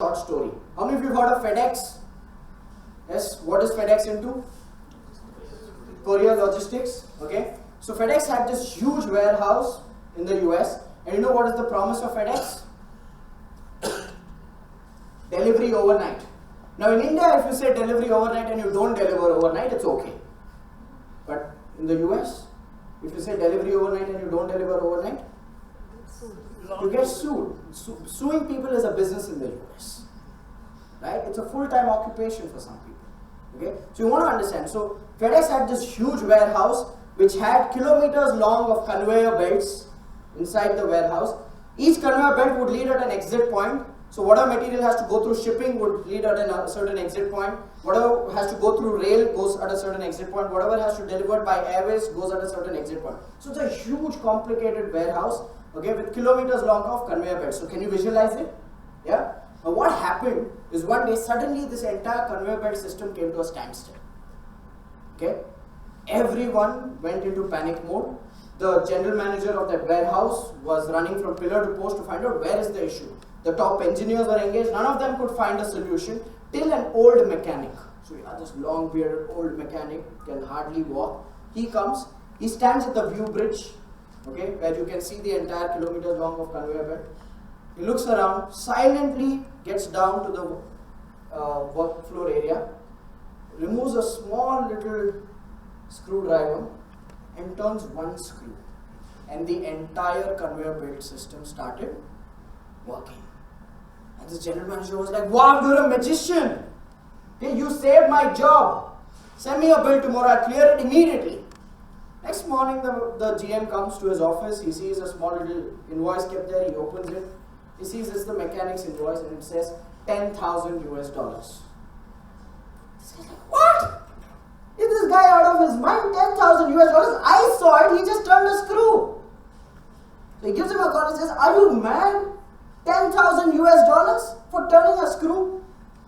short story. How many of you have heard of FedEx? Yes, what is FedEx into? Courier logistics. Okay, so FedEx had this huge warehouse in the US, and you know what is the promise of FedEx? Delivery overnight. Now in India, if you say delivery overnight and you don't deliver overnight, it's okay. But in the US, if you say delivery overnight and you don't deliver overnight, you get sued. Suing people is a business in the US. Right? It's a full-time occupation for some people. Okay? So you want to understand. So FedEx had this huge warehouse which had kilometers long of conveyor belts inside the warehouse. Each conveyor belt would lead at an exit point. So whatever material has to go through shipping would lead at a certain exit point. Whatever has to go through rail goes at a certain exit point. Whatever has to be delivered by airways goes at a certain exit point. So it's a huge complicated warehouse, okay, with kilometers long of conveyor belts. So can you visualize it? Yeah? Now what happened is one day suddenly this entire conveyor belt system came to a standstill. Okay? Everyone went into panic mode. The general manager of that warehouse was running from pillar to post to find out where is the issue. The top engineers were engaged, none of them could find a solution till an old mechanic. So you have this long bearded old mechanic, can hardly walk. He comes, he stands at the view bridge, okay, where you can see the entire kilometers long of conveyor belt. He looks around, silently gets down to the work floor area, removes a small little screwdriver and turns one screw. And the entire conveyor belt system started working. And the general manager was like, wow, you're a magician. Okay, you saved my job. Send me a bill tomorrow, I'll clear it immediately. Next morning, the GM comes to his office. He sees a small little invoice kept there. He opens it. He sees it's the mechanic's invoice and it says $10,000 US. This guy's like, what? Is this guy out of his mind? $10,000 US? I saw it. He just turned a screw. So he gives him a call and says, are you mad? $10,000 US for turning a screw?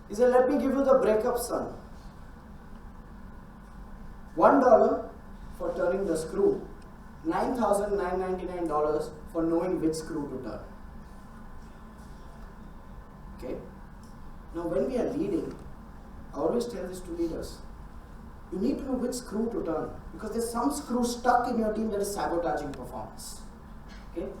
He said, let me give you the breakup, son. $1 for turning the screw. $9,999 for knowing which screw to turn. Okay? Now when we are leading, I always tell this to leaders. You need to know which screw to turn, because there's some screw stuck in your team that is sabotaging performance. Okay?